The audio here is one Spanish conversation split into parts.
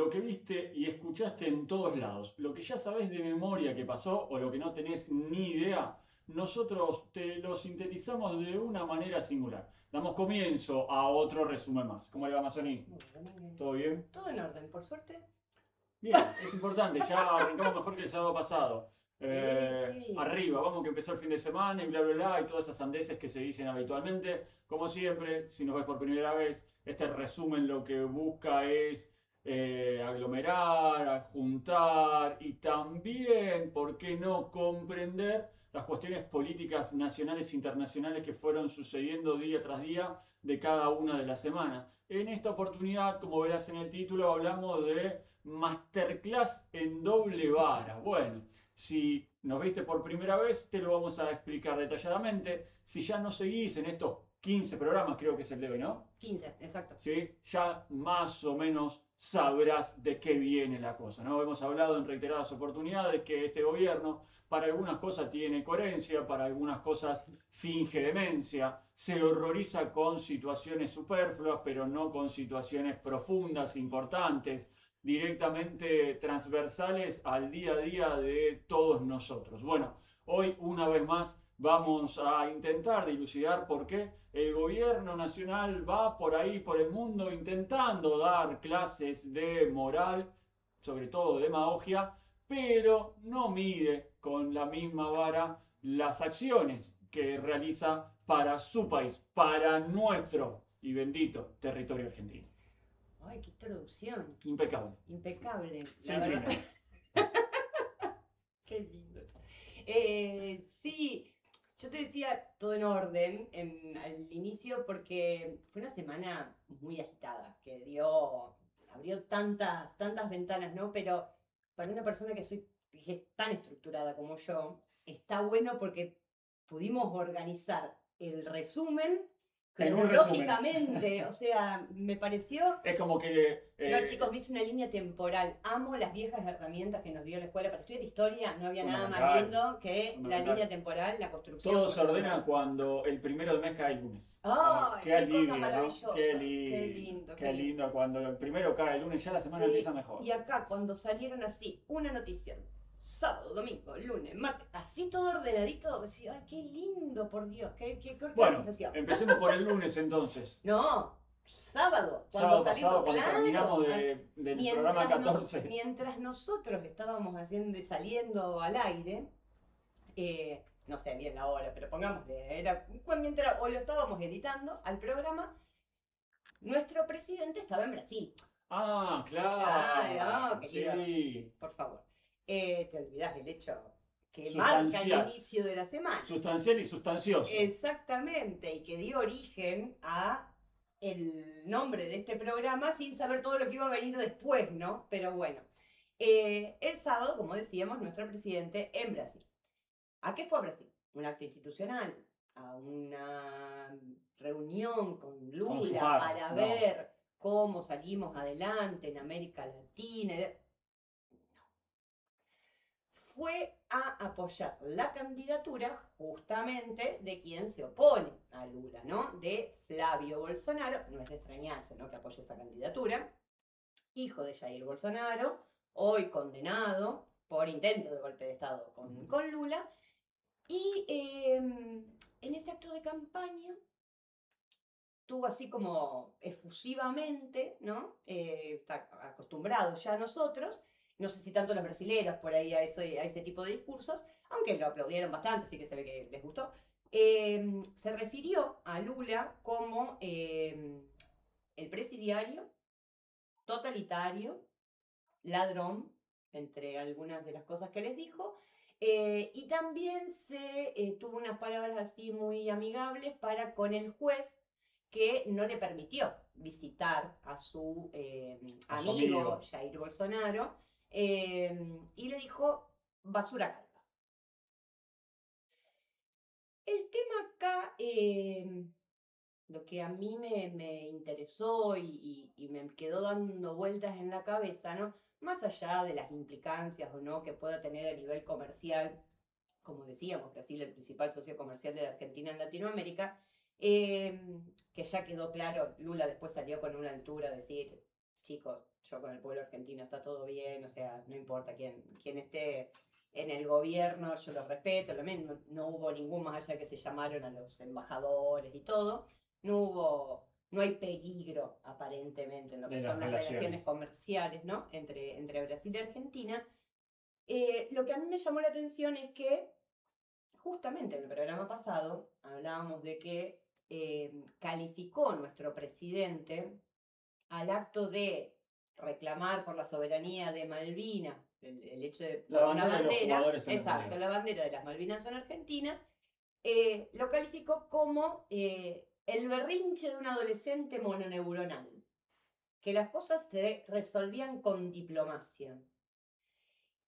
lo que viste y escuchaste en todos lados, lo que ya sabés de memoria que pasó o lo que no tenés ni idea, nosotros te lo sintetizamos de una manera singular. Damos comienzo a otro resumen más. ¿Cómo le va, Mazoni? ¿Todo bien? Todo en orden, por suerte. Bien, es importante, ya arrancamos mejor que el sábado pasado. Sí. Arriba, vamos que empezó el fin de semana y bla, bla, bla, y todas esas sandeces que se dicen habitualmente. Como siempre, si nos ves por primera vez, este resumen lo que busca es aglomerar, juntar y también, ¿por qué no?, comprender las cuestiones políticas nacionales e internacionales que fueron sucediendo día tras día de cada una de las semanas. En esta oportunidad, como verás en el título, hablamos de masterclass en doble vara. Bueno, si nos viste por primera vez, te lo vamos a explicar detalladamente. Si ya nos seguís en estos 15 programas, creo que es el de hoy, ¿no? 15, exacto. ¿Sí? Ya más o menos sabrás de qué viene la cosa, ¿no? Hemos hablado en reiteradas oportunidades que este gobierno para algunas cosas tiene coherencia, para algunas cosas finge demencia, se horroriza con situaciones superfluas, pero no con situaciones profundas, importantes, directamente transversales al día a día de todos nosotros. Bueno, hoy una vez más vamos a intentar dilucidar por qué el gobierno nacional va por ahí, por el mundo, intentando dar clases de moral, sobre todo de demagogia, pero no mide con la misma vara las acciones que realiza para su país, para nuestro y bendito territorio argentino. Ay, qué introducción. Impecable. Impecable, la Sin verdad. primera. Qué lindo. Sí, yo te decía todo en orden al inicio porque fue una semana muy agitada, abrió tantas ventanas, ¿no? Pero para una persona que es tan estructurada como yo, está bueno porque pudimos organizar el resumen En un resumen. cronológicamente. O sea, me pareció. Es como que... No, chicos, me hice una línea temporal. Amo las viejas herramientas que nos dio la escuela. Para estudiar historia no había nada más Fundamental, lindo que la fundamental. línea temporal, la construcción. Todo se ordena cuando el primero del mes cae el lunes. ¡Ay, Qué qué alivio, cosa ¿no? maravillosa! Qué Qué lindo, lindo, qué lindo. Cuando el primero cae el lunes, ya la semana Sí, empieza mejor. y acá cuando salieron así, una noticia, sábado, domingo, lunes, martes, así todo ordenadito, decía, ¡ay, qué lindo, por Dios! ¡Qué Bueno, organización! empecemos por el lunes entonces. No, sábado, cuando Sábado salimos, pasado, cuando claro, terminamos del programa 14. mientras nosotros estábamos saliendo al aire, no sé bien la hora, pero pongámosle, mientras o lo estábamos editando al programa, nuestro presidente estaba en Brasil. Ah, Ay, claro. no, querido, Sí. por favor. Te olvidás del hecho que marca el Sustancial. inicio de la semana. Sustancial y sustancioso. Exactamente, y que dio origen a el nombre de este programa sin saber todo lo que iba a venir después, ¿no? Pero bueno, el sábado, como decíamos, nuestro presidente en Brasil. ¿A qué fue a Brasil? Un acto institucional, a una reunión con Con su Lula par, para no. ver cómo salimos adelante en América Latina. Fue a apoyar la candidatura justamente de quien se opone a Lula, ¿no? De Flavio Bolsonaro. No es de extrañarse, ¿no?, que apoye esta candidatura. Hijo de Jair Bolsonaro, hoy condenado por intento de golpe de Estado con Lula. Y en ese acto de campaña tuvo así como efusivamente, ¿no? Está acostumbrado ya a nosotros, no sé si tanto los brasileños por ahí a ese tipo de discursos, aunque lo aplaudieron bastante, así que se ve que les gustó. Se refirió a Lula como el presidiario, totalitario, ladrón, entre algunas de las cosas que les dijo. Y también tuvo unas palabras así muy amigables para con el juez que no le permitió visitar a su amigo Jair Bolsonaro, y le dijo basura calva. El tema acá, lo que a mí me interesó y me quedó dando vueltas en la cabeza, ¿no? Más allá de las implicancias o no que pueda tener a nivel comercial, como decíamos, Brasil el principal socio comercial de la Argentina en Latinoamérica, que ya quedó claro, Lula después salió con una altura a decir, chicos, yo con el pueblo argentino está todo bien, o sea, no importa quién esté en el gobierno, yo lo respeto, lo mismo, no hubo ningún, más allá que se llamaron a los embajadores y todo, no hay peligro aparentemente en lo que De las son las relaciones relaciones. comerciales, ¿no? Entre Brasil y Argentina. Lo que a mí me llamó la atención es que justamente en el programa pasado hablábamos de que calificó nuestro presidente al acto de reclamar por la soberanía de Malvinas, el hecho de La por una bandera de los bandera, jugadores en el exacto, mundial. la bandera de las Malvinas son argentinas, lo calificó como el berrinche de un adolescente mononeuronal, que las cosas se resolvían con diplomacia.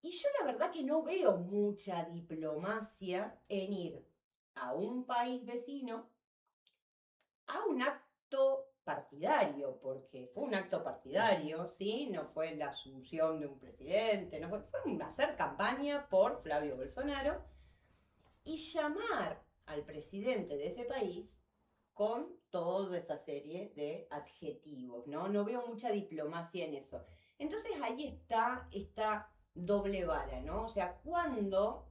Y yo la verdad que no veo mucha diplomacia en ir a un país vecino a un acto partidario, porque fue un acto partidario, ¿sí? No fue la asunción de un presidente, no fue hacer campaña por Flavio Bolsonaro y llamar al presidente de ese país con toda esa serie de adjetivos, ¿no? No veo mucha diplomacia en eso. Entonces ahí está esta doble vara, ¿no? O sea, cuando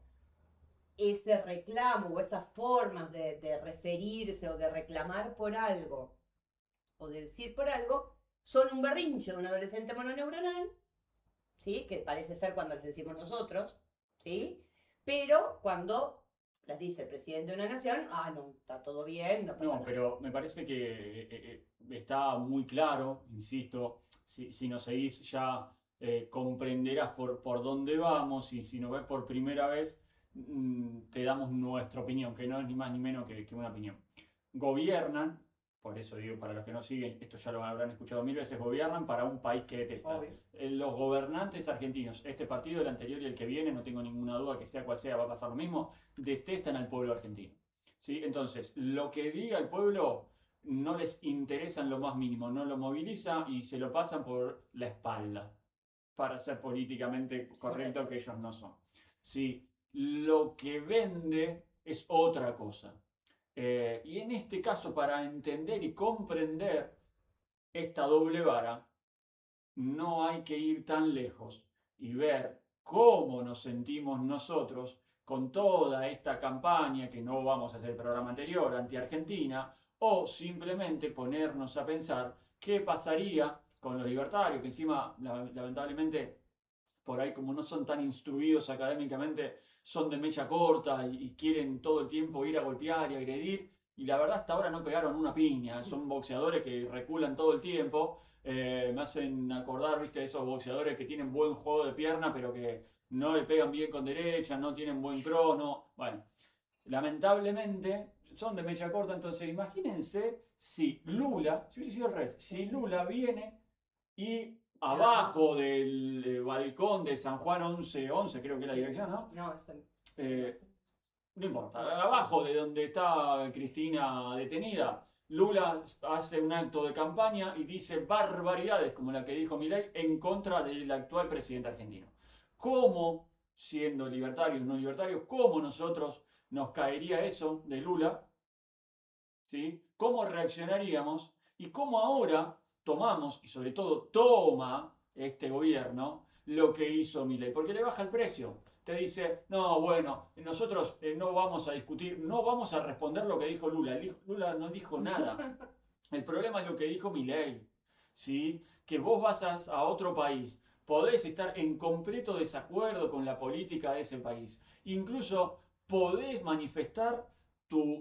ese reclamo o esas formas de referirse o de reclamar por algo o de decir por algo son un berrinche de un adolescente mononeuronal, ¿sí? Que parece ser cuando les decimos nosotros, ¿sí? Pero cuando las dice el presidente de una nación, no, está todo bien, no pasa No, nada. pero me parece que está muy claro, insisto, si nos seguís ya comprenderás por dónde vamos y si nos ves por primera vez, te damos nuestra opinión, que no es ni más ni menos que una opinión. Gobiernan, por eso digo, para los que no siguen, esto ya lo habrán escuchado mil veces, gobiernan para un país que detesta. Obvio. Los gobernantes argentinos, este partido, el anterior y el que viene, no tengo ninguna duda que sea cual sea, va a pasar lo mismo, detestan al pueblo argentino. ¿Sí? Entonces, lo que diga el pueblo no les interesa en lo más mínimo, no lo moviliza y se lo pasan por la espalda, para ser políticamente correcto que ellos no son. ¿Sí? Lo que vende es otra cosa. Y en este caso, para entender y comprender esta doble vara, no hay que ir tan lejos y ver cómo nos sentimos nosotros con toda esta campaña, que no vamos a hacer el programa anterior, anti-Argentina, o simplemente ponernos a pensar qué pasaría con los libertarios, que encima, lamentablemente, por ahí como no son tan instruidos académicamente, son de mecha corta y quieren todo el tiempo ir a golpear y agredir, y la verdad hasta ahora no pegaron una piña, son boxeadores que reculan todo el tiempo, me hacen acordar, viste, esos boxeadores que tienen buen juego de pierna, pero que no le pegan bien con derecha, no tienen buen crono, bueno, lamentablemente son de mecha corta, entonces imagínense si Lula, si hubiese sido el revés, si Lula viene y abajo del balcón de San Juan 1111, creo que es la dirección, ¿no? No, eso Eh, no importa, abajo de donde está Cristina detenida, Lula hace un acto de campaña y dice barbaridades como la que dijo Milei en contra del actual presidente argentino. ¿Cómo, siendo libertarios o no libertarios, cómo nosotros nos caería eso de Lula? ¿Sí? ¿Cómo reaccionaríamos? Y cómo ahora tomamos, y sobre todo toma este gobierno, lo que hizo Milei, porque le baja el precio. Te dice, no, bueno, nosotros no vamos a discutir, no vamos a responder lo que dijo Lula. Lula no dijo nada. El problema es lo que dijo Milei, ¿sí? Que vos vas a otro país, podés estar en completo desacuerdo con la política de ese país. Incluso podés manifestar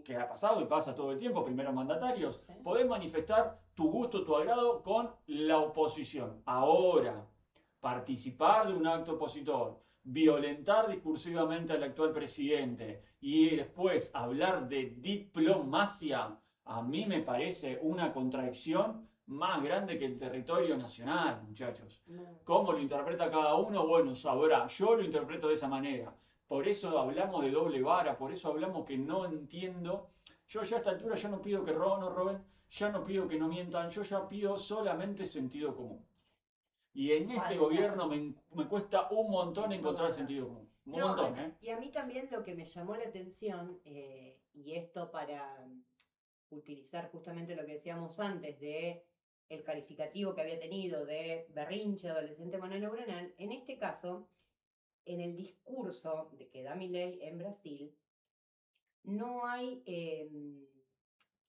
que ha pasado y pasa todo el tiempo, primeros mandatarios, sí. Podés manifestar tu gusto, tu agrado con la oposición. Ahora, participar de un acto opositor, violentar discursivamente al actual presidente y después hablar de diplomacia, a mí me parece una contradicción más grande que el territorio nacional, muchachos. No. ¿Cómo lo interpreta cada uno? Bueno, sabrá. Yo lo interpreto de esa manera. Por eso hablamos de doble vara, por eso hablamos que no entiendo. Yo ya a esta altura ya no pido que no roben, ya no pido que no mientan, yo ya pido solamente sentido común. Y en este gobierno me cuesta un montón encontrar sentido común. Un montón, ¿eh? Y a mí también lo que me llamó la atención, y esto para utilizar justamente lo que decíamos antes de el calificativo que había tenido de berrinche adolescente mononeuronal, en este caso, en el discurso de que da Milei en Brasil, no hay,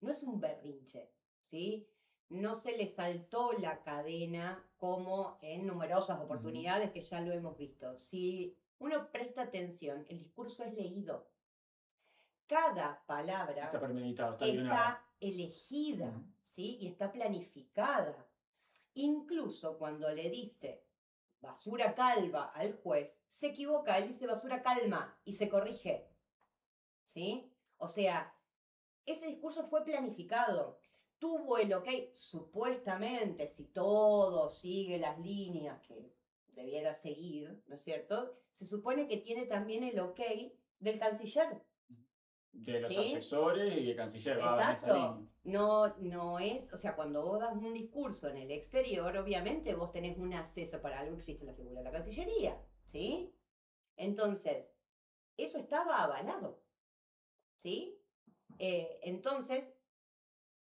no es un berrinche, ¿sí? No se le saltó la cadena como en numerosas oportunidades que ya lo hemos visto. Si uno presta atención, el discurso es leído. Cada palabra Está premeditado, está guionado. está elegida, ¿sí? Y está planificada. Incluso cuando le dice basura calva al juez, se equivoca, él dice basura calma y se corrige, ¿sí? O sea, ese discurso fue planificado. Tuvo el ok, supuestamente, si todo sigue las líneas que debiera seguir, ¿no es cierto? Se supone que tiene también el ok del canciller. De los ¿Sí? asesores y el canciller va en esa línea. No es, o sea, cuando vos das un discurso en el exterior, obviamente vos tenés un acceso, para algo existe la figura de la Cancillería, ¿sí? Entonces, eso estaba avalado, ¿sí? Entonces,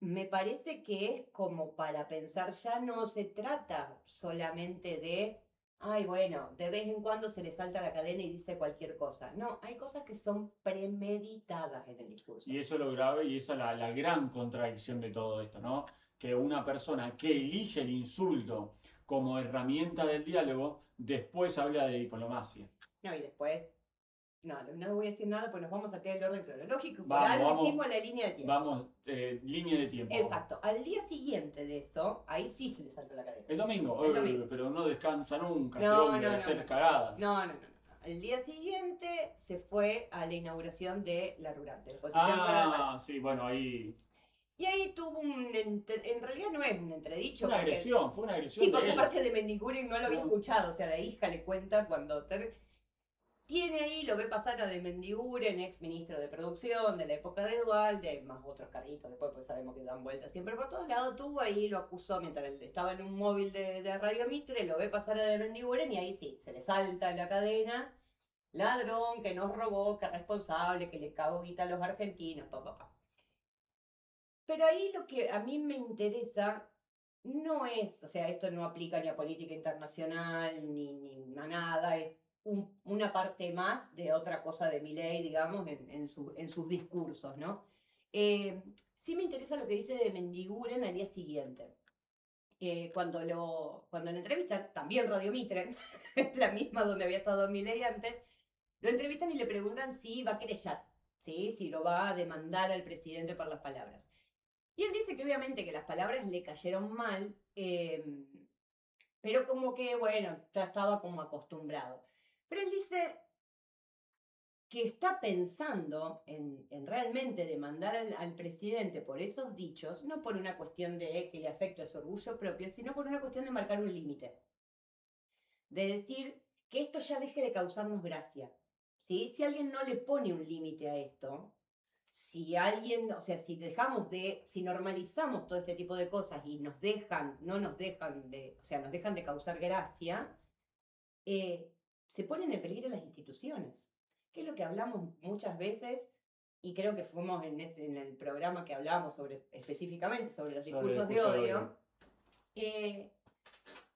me parece que es como para pensar, ya no se trata solamente de, ay, bueno, de vez en cuando se le salta la cadena y dice cualquier cosa. No, hay cosas que son premeditadas en el discurso. Y eso es lo grave y esa es la gran contradicción de todo esto, ¿no? Que una persona que elige el insulto como herramienta del diálogo, después habla de diplomacia. No, y después, no voy a decir nada, pues nos vamos a quedar el orden cronológico. Por Vamos, algo vamos. hicimos la línea de tiempo. Vamos, línea de tiempo. Exacto. Al día siguiente de eso, ahí sí se le saltó la cadena. El domingo, El domingo. Pero no descansa nunca, No, este hombre, de hacer cagadas. No. El día siguiente se fue a la inauguración de la Rural, de la exposición para la Paz. Sí, bueno, ahí. Y ahí tuvo en realidad no es un entredicho. Fue una agresión Sí, de porque él. parte de Mendiguren no lo había No. escuchado, o sea, la hija le cuenta cuando tiene ahí, lo ve pasar a de Mendiguren, ex ministro de producción de la época de Dualde, más otros carritos, después pues sabemos que dan vueltas siempre por todos lados, tuvo ahí, lo acusó mientras él estaba en un móvil de Radio Mitre, lo ve pasar a de Mendiguren y ahí sí, se le salta la cadena, ladrón, que nos robó, que responsable, que le cagó guita a los argentinos, pa. Pero ahí lo que a mí me interesa no es, o sea, esto no aplica ni a política internacional ni a nada, es una parte más de otra cosa de Milei, digamos, en sus discursos, ¿no? Sí me interesa lo que dice de Mendiguren al día siguiente. Cuando la entrevistan, también Radio Mitre, la misma donde había estado Milei antes, lo entrevistan y le preguntan si va a querellar, ¿sí? Si lo va a demandar al presidente por las palabras. Y él dice que obviamente que las palabras le cayeron mal, pero como que, bueno, ya estaba como acostumbrado. Pero él dice que está pensando en realmente demandar al presidente por esos dichos, no por una cuestión de que le afecte a su orgullo propio, sino por una cuestión de marcar un límite. De decir que esto ya deje de causarnos gracia. ¿Sí? Si alguien no le pone un límite a esto, si alguien, o sea, si normalizamos todo este tipo de cosas y nos dejan de causar gracia, se ponen en peligro las instituciones, que es lo que hablamos muchas veces, y creo que fuimos en el programa que hablábamos específicamente sobre los discursos de odio.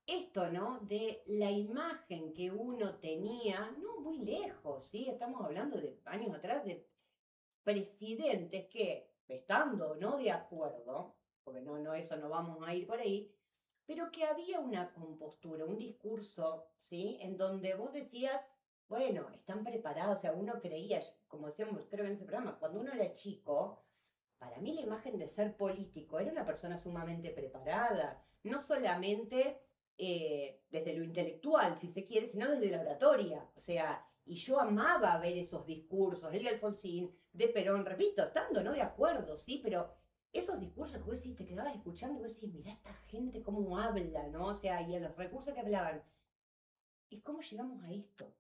Esto, ¿no? De la imagen que uno tenía, no muy lejos, ¿sí? Estamos hablando de años atrás de presidentes que, estando no de acuerdo, porque eso no vamos a ir por ahí, pero que había una compostura, un discurso, ¿sí? En donde vos decías, bueno, están preparados, o sea, uno creía, como decíamos, creo en ese programa, cuando uno era chico, para mí la imagen de ser político era una persona sumamente preparada, no solamente desde lo intelectual, si se quiere, sino desde la oratoria, o sea, y yo amaba ver esos discursos, Elia Alfonsín, de Perón, repito, estando no de acuerdo, sí, pero esos discursos que vos decís, te quedabas escuchando y vos decís, mirá esta gente cómo habla, ¿no? O sea, y a los recursos que hablaban. ¿Y cómo llegamos a esto?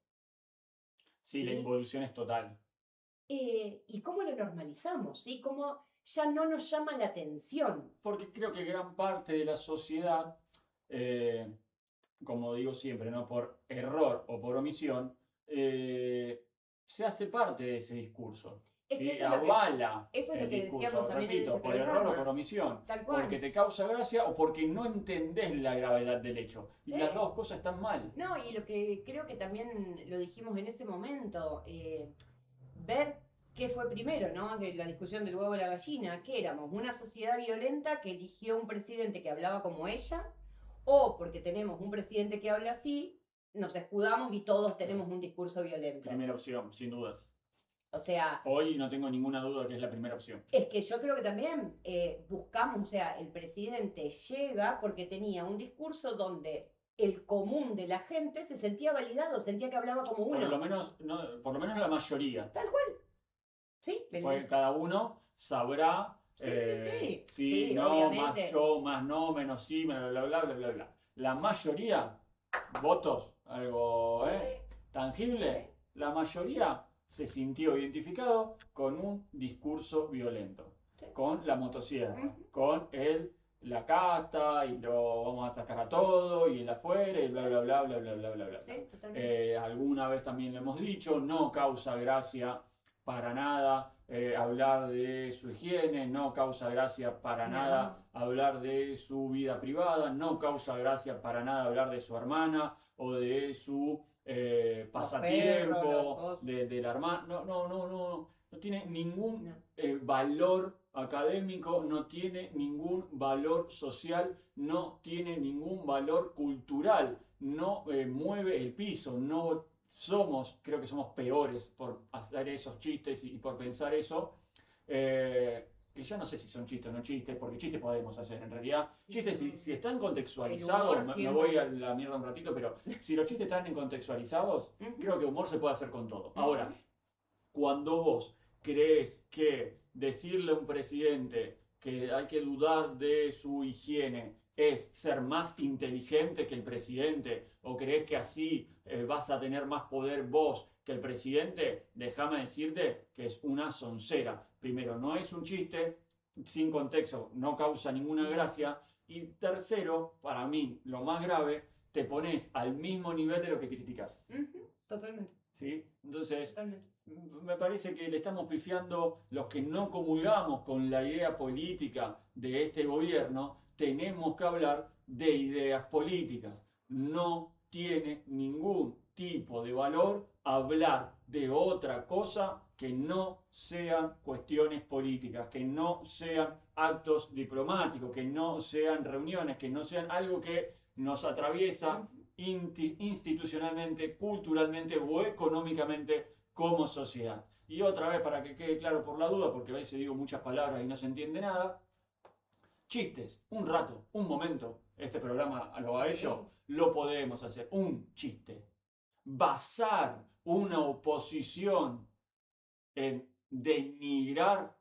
Sí, la involución es total. ¿Y cómo lo normalizamos? ¿Sí? ¿Cómo ya no nos llama la atención? Porque creo que gran parte de la sociedad, como digo siempre, ¿no? Por error o por omisión, se hace parte de ese discurso. Es que ¿sí? eso es lo Avala eso es lo el que discurso, decíamos también en repito, ese por error o por programa. omisión, Tal cual. porque te causa gracia o porque no entendés la gravedad del hecho. Y Sí. las dos cosas están mal. No, y lo que creo que también lo dijimos en ese momento, ver qué fue primero, ¿no? De la discusión del huevo y la gallina, que éramos una sociedad violenta que eligió un presidente que hablaba como ella, o porque tenemos un presidente que habla así, nos escudamos y todos tenemos un discurso violento. Primera opción, sin dudas. O sea, Hoy no tengo ninguna duda que es la primera opción. es que yo creo que también buscamos, o sea, el presidente llega porque tenía un discurso donde el común de la gente se sentía validado, sentía que hablaba como uno. Por lo menos, por lo menos la mayoría. Tal cual. Sí, Porque cada uno sabrá sí. sí, Sí, no, obviamente. más yo, más no, menos sí, bla, bla, bla, bla, bla, bla. La mayoría, votos, algo tangible, la mayoría se sintió identificado con un discurso violento, Sí. con la motosierra, Ujú. con la casta y lo vamos a sacar a todo y el afuera y bla, bla, bla, bla, bla, bla, bla, bla. Sí, totalmente. Alguna vez también lo hemos dicho, no causa gracia para nada hablar de su higiene, no causa gracia para No. nada hablar de su vida privada, no causa gracia para nada hablar de su hermana o de su pasatiempo, de la hermana. No tiene ningún valor académico, no tiene ningún valor social, no tiene ningún valor cultural, no mueve el piso, no somos, creo que somos peores por hacer esos chistes y por pensar eso. Que yo no sé si son chistes o no chistes, porque chistes podemos hacer en realidad. Sí, Chistes, no. si están El contextualizados, humor me voy a la mierda un ratito, pero si los chistes están contextualizados, Ujú. creo que humor se puede hacer con todo. Ujú. Ahora, cuando vos crees que decirle a un presidente que hay que dudar de su higiene es ser más inteligente que el presidente, o crees que así vas a tener más poder vos que el presidente, déjame decirte que es una soncera. Primero, no es un chiste, sin contexto, no causa ninguna gracia. Y tercero, para mí, lo más grave, te pones al mismo nivel de lo que criticas. Ujú. Totalmente. ¿Sí? Entonces, Totalmente. me parece que le estamos pifiando los que no comulgamos con la idea política de este gobierno. Tenemos que hablar de ideas políticas. No tiene ningún tipo de valor hablar de otra cosa que no sean cuestiones políticas, que no sean actos diplomáticos, que no sean reuniones, que no sean algo que nos atraviesa institucionalmente, culturalmente o económicamente como sociedad. Y otra vez, para que quede claro por la duda, porque a veces digo muchas palabras y no se entiende nada, chistes, un rato, un momento, este programa lo ha hecho, lo podemos hacer, un chiste. Basar una oposición en denigrar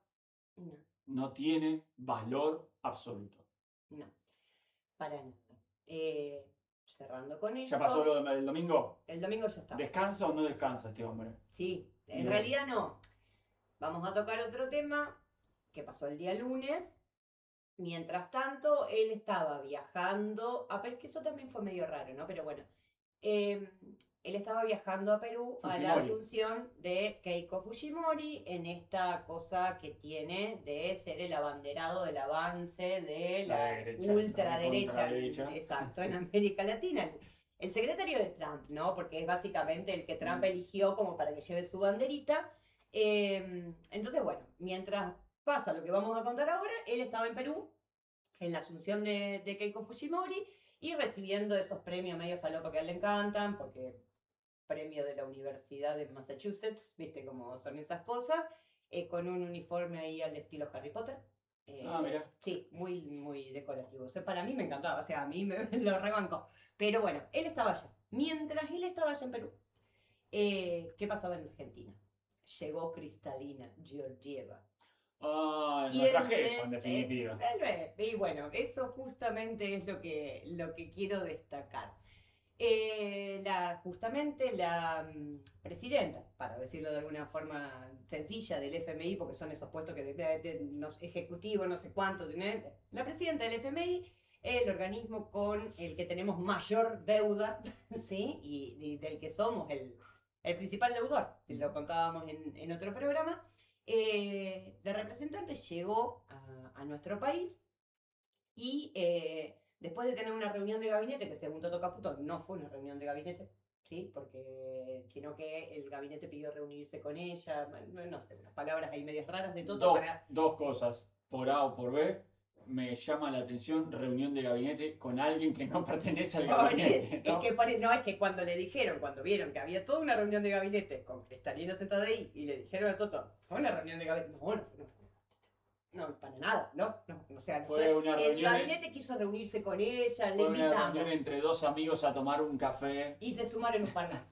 No, no tiene valor absoluto. no, para nada. Cerrando con esto. ¿Ya pasó lo del domingo? El domingo ya está. ¿Descansa o no descansa este hombre? Sí, en Bien. realidad no. Vamos a tocar otro tema que pasó el día lunes. Mientras tanto, él estaba viajando. Pero es que eso también fue medio raro, ¿no? Pero bueno. Él estaba viajando a Perú a la Fujimori. asunción de Keiko Fujimori en esta cosa que tiene de ser el abanderado del avance de la derecha, ultraderecha, la contraderecha. exacto, en América Latina. El secretario de Trump, ¿no? Porque es básicamente el que Trump eligió como para que lleve su banderita. Entonces, bueno, mientras pasa lo que vamos a contar ahora, él estaba en Perú, en la asunción de Keiko Fujimori, y recibiendo esos premios medio falopa que a él le encantan, porque premio de la Universidad de Massachusetts, viste cómo son esas cosas, con un uniforme ahí al estilo Harry Potter. Mira. Sí, muy, muy decorativo. O sea, para mí me encantaba, o sea, a mí me lo rebanco. Pero bueno, él estaba allá. Mientras él estaba allá en Perú, ¿qué pasaba en Argentina? Llegó Cristalina Georgieva. Nuestra jefa, en definitiva. Y bueno, eso justamente es lo que quiero destacar. Justamente la presidenta, para decirlo de alguna forma sencilla, del FMI, porque son esos puestos que ejecutivo, no sé cuánto, la presidenta del FMI, el organismo con el que tenemos mayor deuda, ¿sí? Y del que somos el principal deudor, lo contábamos en otro programa. representante llegó a nuestro país y después de tener una reunión de gabinete, que según Toto Caputo no fue una reunión de gabinete, ¿sí? Sino que el gabinete pidió reunirse con ella, no sé, unas palabras ahí medias raras de Toto para... Dos cosas, por A o por B. Me llama la atención reunión de gabinete con alguien que no pertenece al gabinete, ¿no? Es que cuando le dijeron, cuando vieron que había toda una reunión de gabinete con Cristalina sentada ahí y le dijeron a Toto, fue una reunión de gabinete, no, para nada, o sea, Fue una el reunión, gabinete quiso reunirse con ella, le fue una invitamos reunión entre dos amigos a tomar un café. y se sumaron un par más.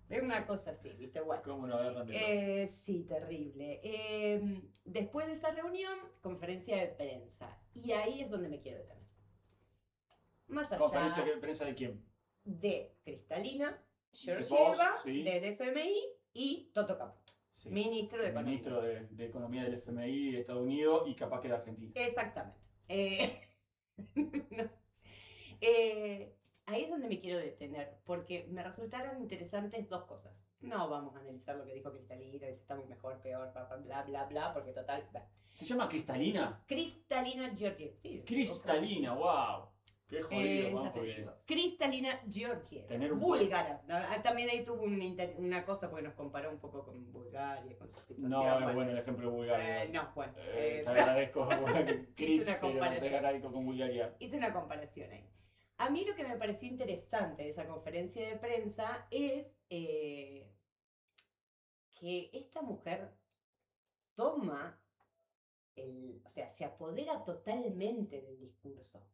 Es una cosa así, ¿viste? Bueno. ¿Cómo lo agarran de Sí, terrible. Después de esa reunión, conferencia de prensa. Y ahí es donde me quiero detener. Más allá ¿Conferencia de prensa de quién? de Cristalina, De vos, Georgieva, sí. del FMI y Toto Caputo, Sí. ministro de Economía. Ministro de Economía del FMI de Estados Unidos y capaz que de Argentina. Exactamente. No sé. Ahí es donde me quiero detener, porque me resultaron interesantes dos cosas. No vamos a analizar lo que dijo Cristalina, si estamos mejor, peor, bla, bla, bla, porque total... Bla. ¿Se llama Cristalina? Cristalina Georgieva. Sí, Cristalina, wow. Qué jodido, ya ¿no? te digo. Cristalina Georgieva. Tener un búlgara. También ahí tuvo una cosa porque nos comparó un poco con Bulgaria, con su situación. No, es bueno el ejemplo de Bulgaria. No, bueno. Te agradezco, Cris, Hice una pero te comparación. agradezco con Bulgaria. Hice una comparación ahí. A mí lo que me pareció interesante de esa conferencia de prensa es que esta mujer toma, o sea, se apodera totalmente del discurso,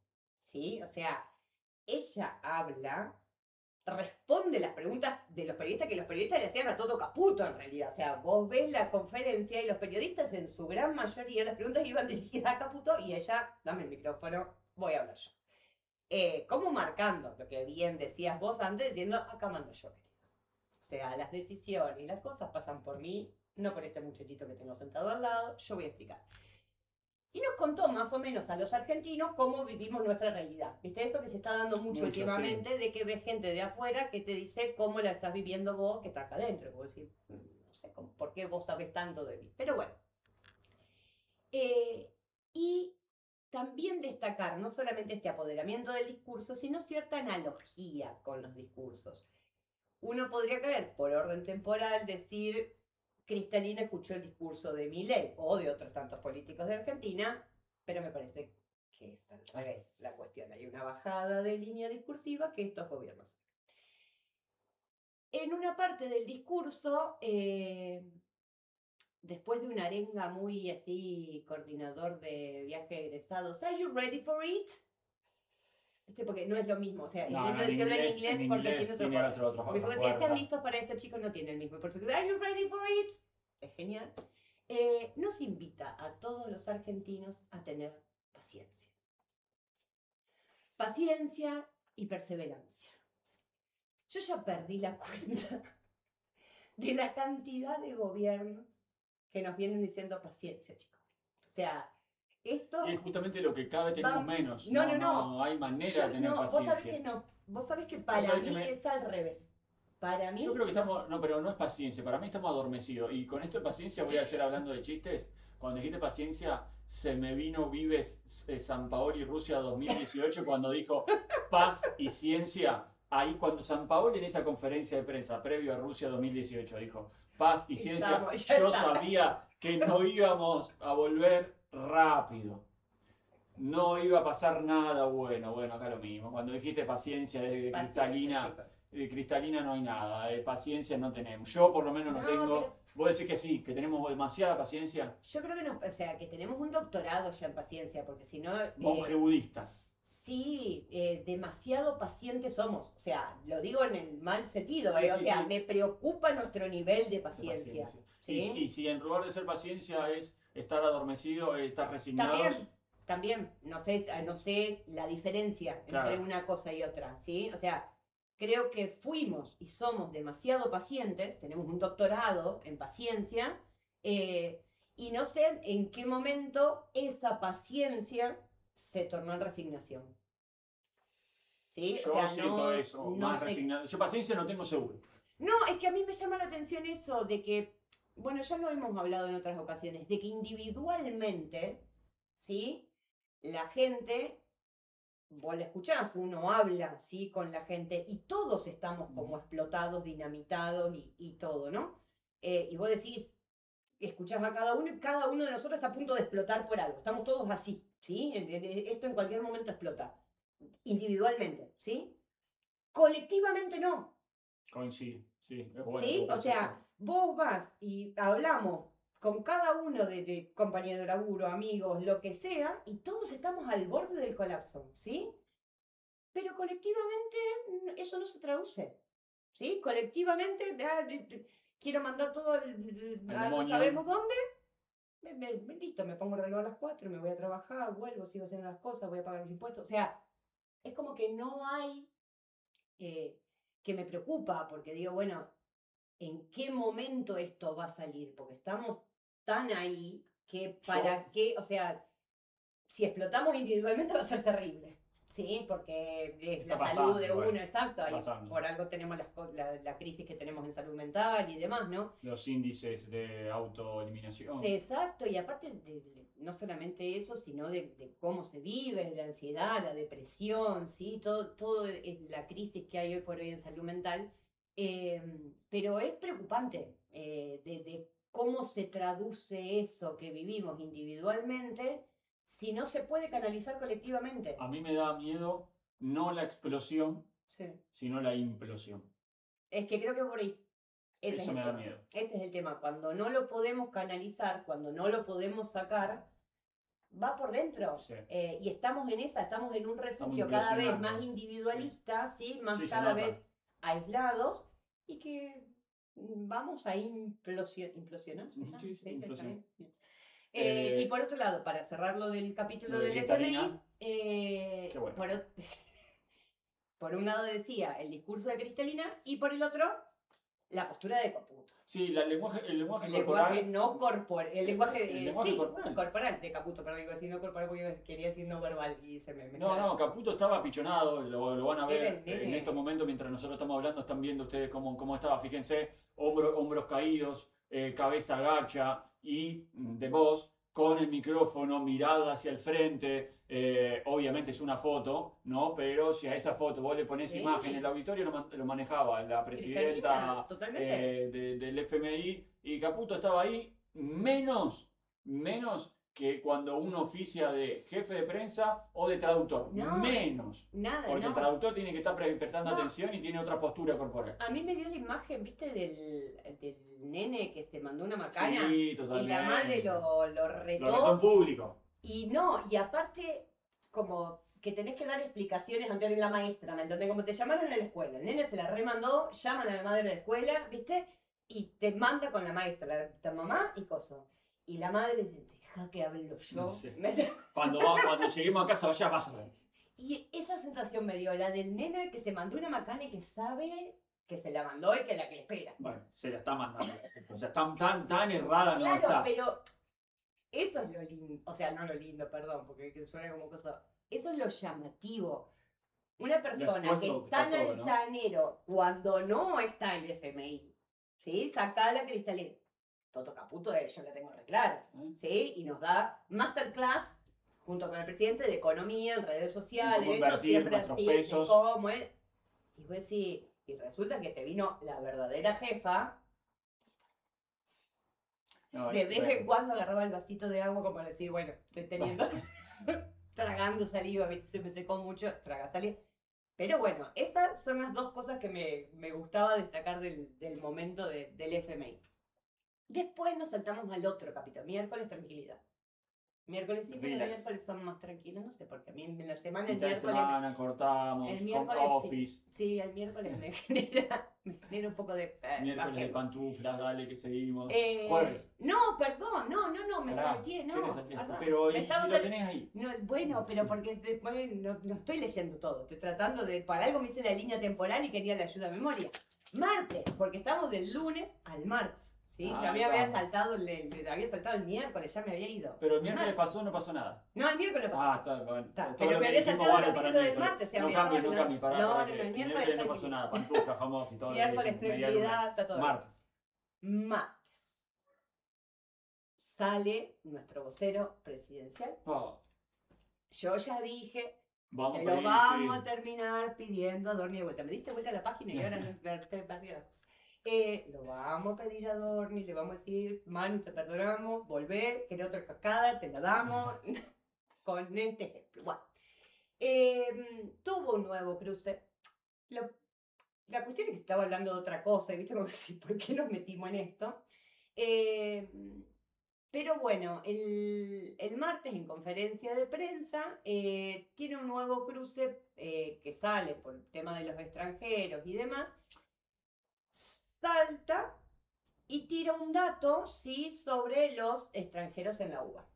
¿sí? O sea, ella habla, responde las preguntas de los periodistas que los periodistas le hacían a Toto Caputo en realidad. O sea, vos ves la conferencia y los periodistas en su gran mayoría, las preguntas iban dirigidas a Caputo y ella, dame el micrófono, voy a hablar yo. Como marcando lo que bien decías vos antes, diciendo, acá mando yo, querido. O sea, las decisiones y las cosas pasan por mí, no por este muchachito que tengo sentado al lado, yo voy a explicar. Y nos contó más o menos a los argentinos cómo vivimos nuestra realidad. ¿Viste? Eso que se está dando mucho últimamente, sí. De que ves gente de afuera que te dice cómo la estás viviendo vos, que está acá adentro. Vos decís, no sé, ¿por qué vos sabés tanto de mí? Pero bueno. Y también destacar no solamente este apoderamiento del discurso, sino cierta analogía con los discursos. Uno podría caer, por orden temporal, decir, Cristalina escuchó el discurso de Milei o de otros tantos políticos de Argentina, pero me parece que es al revés la cuestión. Hay una bajada de línea discursiva que estos gobiernos. En una parte del discurso, después de una arenga muy así, coordinador de viaje de egresados, ¿Are you ready for it? Porque no es lo mismo, o sea, intento decirlo en inglés porque tiene otro porque si vos decís, ¿están listos para esto, chicos? No tiene el mismo. Por eso, ¿Are you ready for it? Es genial. Nos invita a todos los argentinos a tener paciencia. Paciencia y perseverancia. Yo ya perdí la cuenta de la cantidad de gobiernos que nos vienen diciendo paciencia, chicos. O sea, esto... Y es justamente lo que cada vez tenemos menos. No. No hay manera de tener paciencia. Vos sabés que no. Vos sabés que para mí es al revés. Para mí... Yo creo que estamos... No, pero no es paciencia. Para mí estamos adormecidos. Y con esto de paciencia voy a hacer hablando de chistes. Cuando dijiste paciencia, se me vino Vives San Paoli Rusia 2018 cuando dijo paz y ciencia. Ahí cuando San Paoli en esa conferencia de prensa previo a Rusia 2018 dijo paz y ciencia, yo sabía que no íbamos a volver rápido. No iba a pasar nada bueno. Bueno, acá lo mismo. Cuando dijiste paciencia de Cristalina no hay nada. De paciencia no tenemos. Yo por lo menos no tengo. Pero... ¿Vos decís que sí? ¿Que tenemos demasiada paciencia? Yo creo que no. O sea, que tenemos un doctorado ya en paciencia, porque si no... Monje budistas. Sí, demasiado pacientes somos. O sea, lo digo en el mal sentido. Sí, o sea, me preocupa nuestro nivel de paciencia. ¿Sí? Y si en lugar de ser paciencia es estar adormecido, estar resignados... También, no sé la diferencia entre una cosa y otra, ¿sí? O sea, creo que fuimos y somos demasiado pacientes, tenemos un doctorado en paciencia, y no sé en qué momento esa paciencia se tornó en resignación. ¿Sí? Yo siento eso, más resignado. Yo paciencia no tengo seguro. No, es que a mí me llama la atención eso de que bueno, ya lo hemos hablado en otras ocasiones, de que individualmente, ¿sí? La gente, vos la escuchás, uno habla, ¿sí? Con la gente y todos estamos como explotados, dinamitados y todo, ¿no? Y vos decís, escuchás a cada uno y cada uno de nosotros está a punto de explotar por algo. Estamos todos así, ¿sí? Esto en cualquier momento explota. Individualmente, ¿sí? Colectivamente no. Coincido, sí, es bueno. ¿Sí? O sea, vos vas y hablamos con cada uno de compañeros de laburo, amigos, lo que sea, y todos estamos al borde del colapso, ¿sí? Pero colectivamente eso no se traduce, ¿sí? Colectivamente, quiero mandar todo a no sabemos dónde, listo, me pongo el reloj a las 4, me voy a trabajar, vuelvo, sigo haciendo las cosas, voy a pagar los impuestos. O sea, es como que no hay, que me preocupa, porque digo, bueno, ¿en qué momento esto va a salir? Porque estamos tan ahí que para qué, o sea, si explotamos individualmente va a ser terrible. Sí, porque es la salud de uno, exacto, y por algo tenemos la crisis que tenemos en salud mental y demás, ¿no? Los índices de autoeliminación. Exacto, y aparte no solamente eso, sino de cómo se vive, la ansiedad, la depresión, ¿sí? Todo es la crisis que hay hoy por hoy en salud mental. Pero es preocupante de cómo se traduce eso que vivimos individualmente si no se puede canalizar colectivamente. A mí me da miedo no la explosión, sí, sino la implosión. Es que creo que por ahí. Eso me da miedo. Ese es el tema. Cuando no lo podemos canalizar, cuando no lo podemos sacar, va por dentro. Sí. Y estamos en estamos en un refugio cada vez más individualista, ¿sí? Más cada vez aislados, y que vamos a implosionar. Sí, implosión. Y por otro lado, para cerrar lo del capítulo del FMI, bueno. por un lado decía el discurso de Cristalina y por el otro la postura de Caputo. Sí, el lenguaje corporal. No corporal. El lenguaje corporal de Caputo, perdón, iba a decir no corporal porque quería decir no verbal y se me No, Caputo estaba apichonado, lo van a ver en estos momentos mientras nosotros estamos hablando, están viendo ustedes cómo estaba, fíjense, hombros caídos, cabeza agacha y de voz con el micrófono, mirada hacia el frente. Obviamente es una foto, ¿no? Pero si a esa foto vos le pones imagen, el auditorio lo manejaba la presidenta del FMI, y Caputo estaba ahí, menos que cuando uno oficia de jefe de prensa o de traductor. Menos. Nada, porque el traductor tiene que estar prestando atención y tiene otra postura corporal. A mí me dio la imagen, ¿viste? Del nene que se mandó una macana. Sí, totalmente. Y la madre lo retó. Lo retó en público. Y aparte, como que tenés que dar explicaciones ante la maestra, ¿me entendés? Como te llamaron en la escuela. El nene se la remandó, llaman a la madre de la escuela, ¿viste? Y te manda con la maestra, la mamá y coso. Y la madre dice, deja que hablo yo. Sí. Cuando lleguemos a casa ya vas a ver. Y esa sensación me dio, la del nene que se mandó una macana y que sabe que se la mandó y que la que le espera. Bueno, se la está mandando. O sea, tan errada no está. Claro, pero eso es lo lindo. O sea, no lo lindo, perdón, porque suena como cosa. Eso es lo llamativo. Una persona que es tan altanero cuando no está el FMI, ¿sí? Saca la Cristalina. Toto Caputo, yo la tengo re clara, ¿sí? Y nos da masterclass junto con el presidente de economía, en redes sociales, esto siempre así, cómo es. Y pues sí, y resulta que te vino la verdadera jefa. De vez en cuando agarraba el vasito de agua como para decir, bueno, estoy teniendo, tragando saliva, se me secó mucho, traga saliva. Pero bueno, esas son las dos cosas que me gustaba destacar del momento del FMI. Después nos saltamos al otro capítulo, miércoles tranquilidad. Miércoles sí, pero miércoles son más tranquilos, no sé, porque a mí en la semana el miércoles... cortamos, el miércoles office. Sí, el miércoles me genera un poco de... miércoles de pantuflas, dale que seguimos. Jueves. No, perdón, no, me salté, no. Pero ¿y si lo tenés ahí? No, bueno, pero porque después no estoy leyendo todo, estoy tratando de... Para algo me hice la línea temporal y quería la ayuda a memoria. Martes, porque estamos del lunes al martes. Sí, ya me había saltado, había saltado el miércoles, ya me había ido. Pero el miércoles pasó, no pasó nada. No, el miércoles pasó. Está bueno. Pero me había saltado el capítulo del martes. No cambies, No, el miércoles no pasó nada, pantufla, jamón y todo. Miércoles, tranquilidad, está todo. Martes. sale nuestro vocero presidencial. Oh, Yo ya dije vamos que a lo pedir, vamos sí. a terminar pidiendo a Dorni de vuelta. Me diste vuelta a la página y ahora me perdí las cosas. Lo vamos a pedir a Dorni, le vamos a decir, Manu, te perdonamos, volver, querés otra cascada, te la damos, con este ejemplo. Bueno, tuvo un nuevo cruce. La cuestión es que se estaba hablando de otra cosa, y viste como decir, ¿por qué nos metimos en esto? Pero bueno, el martes en conferencia de prensa tiene un nuevo cruce que sale por el tema de los extranjeros y demás. Salta y tira un dato, ¿sí?, sobre los extranjeros en la UBA.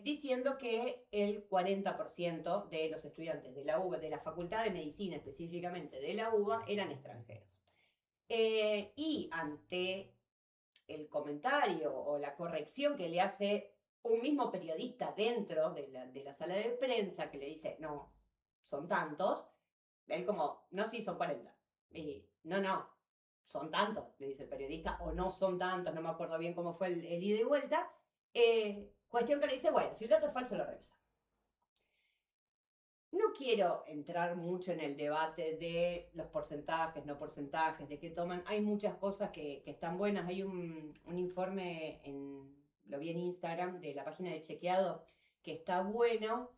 Diciendo que el 40% de los estudiantes de la UBA, de la Facultad de Medicina específicamente de la UBA, eran extranjeros. Y ante el comentario o la corrección que le hace un mismo periodista dentro de la sala de prensa, que le dice, no, son tantos, él como, no, sí, son 40. Y, no, son tantos, le dice el periodista, o no son tantos, no me acuerdo bien cómo fue el ida y vuelta. Cuestión que le dice, bueno, si el dato es falso, lo revisa. No quiero entrar mucho en el debate de los porcentajes, no porcentajes, de qué toman. Hay muchas cosas que están buenas. Hay un informe, lo vi en Instagram, de la página de Chequeado, que está bueno,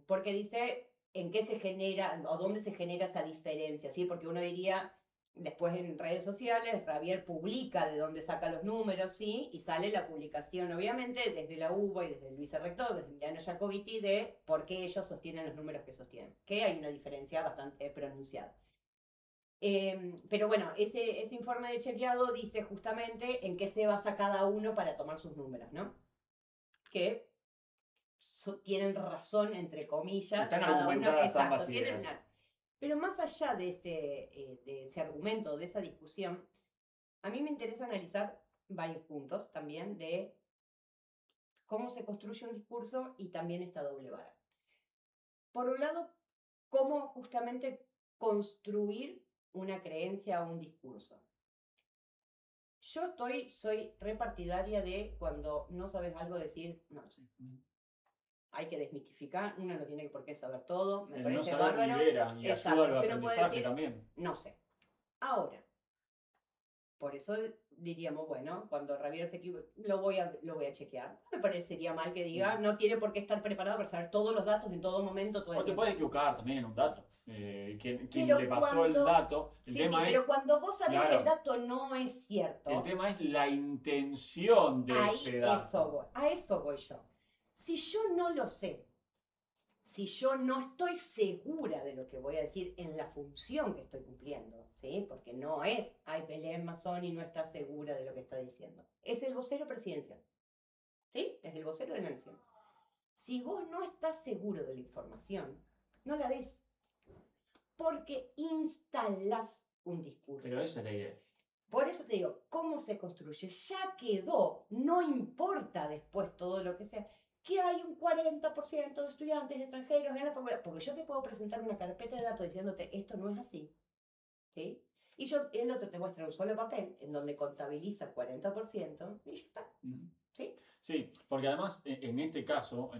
porque dice en qué se genera o dónde se genera esa diferencia, ¿sí? Porque uno diría, después en redes sociales, Javier publica de dónde saca los números, ¿sí? Y sale la publicación, obviamente, desde la UBA y desde el vicerrector, desde Emiliano Jacobiti, de por qué ellos sostienen los números que sostienen, que hay una diferencia bastante pronunciada. Pero bueno, ese informe de Chequeado dice justamente en qué se basa cada uno para tomar sus números, ¿no? Que tienen razón, entre comillas, Están cada uno, argumentadas exacto, ambas tienen. ideas. Pero más allá de ese argumento, de esa discusión, a mí me interesa analizar varios puntos también de cómo se construye un discurso y también esta doble vara. Por un lado, cómo justamente construir una creencia o un discurso. Yo soy repartidaria de cuando no sabes algo decir, no lo sé. Hay que desmitificar, uno no tiene por qué saber todo, me parece no bárbaro. libera y ayuda al Que uno puede aprendizaje decir, también. no sé. Ahora, por eso diríamos, bueno, cuando Javier se equivoque, lo voy a chequear. No me parecería mal que diga, no tiene por qué estar preparado para saber todos los datos en todo momento, todo el O te tiempo. puedes equivocar también en un dato. Quien Pero le pasó el dato, el tema es, pero cuando vos sabés claro, que el dato no es cierto, el tema es la intención de ese dato. a eso voy yo. Si yo no lo sé, si yo no estoy segura de lo que voy a decir en la función que estoy cumpliendo, ¿sí? Porque no es, ay, Belén Mazón y no está segura de lo que está diciendo. Es el vocero presidencial, ¿sí? Es el vocero de la nación. Si vos no estás seguro de la información, no la des. Porque instalás un discurso. Pero esa es la idea. Por eso te digo, ¿cómo se construye? Ya quedó, no importa después todo lo que sea, que hay un 40% de estudiantes extranjeros en la facultad, porque yo te puedo presentar una carpeta de datos diciéndote, esto no es así, ¿sí? Y el otro te muestra un solo papel en donde contabiliza 40% y ya está, ¿sí? Sí, porque además en este caso,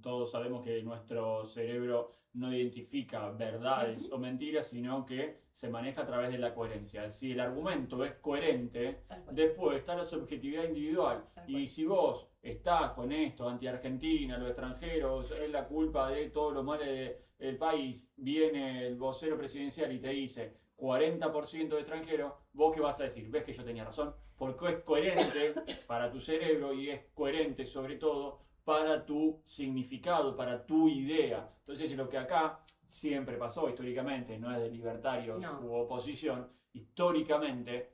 todos sabemos que nuestro cerebro no identifica verdades o mentiras, sino que se maneja a través de la coherencia. Si el argumento es coherente, después está la subjetividad individual. Y si vos estás con esto, anti-Argentina, los extranjeros, es la culpa de todos los males del país, viene el vocero presidencial y te dice 40% de extranjeros, ¿vos qué vas a decir? ¿Ves que yo tenía razón? Porque es coherente para tu cerebro y es coherente sobre todo para tu significado, para tu idea. Entonces lo que acá siempre pasó históricamente, no es de libertarios u oposición, históricamente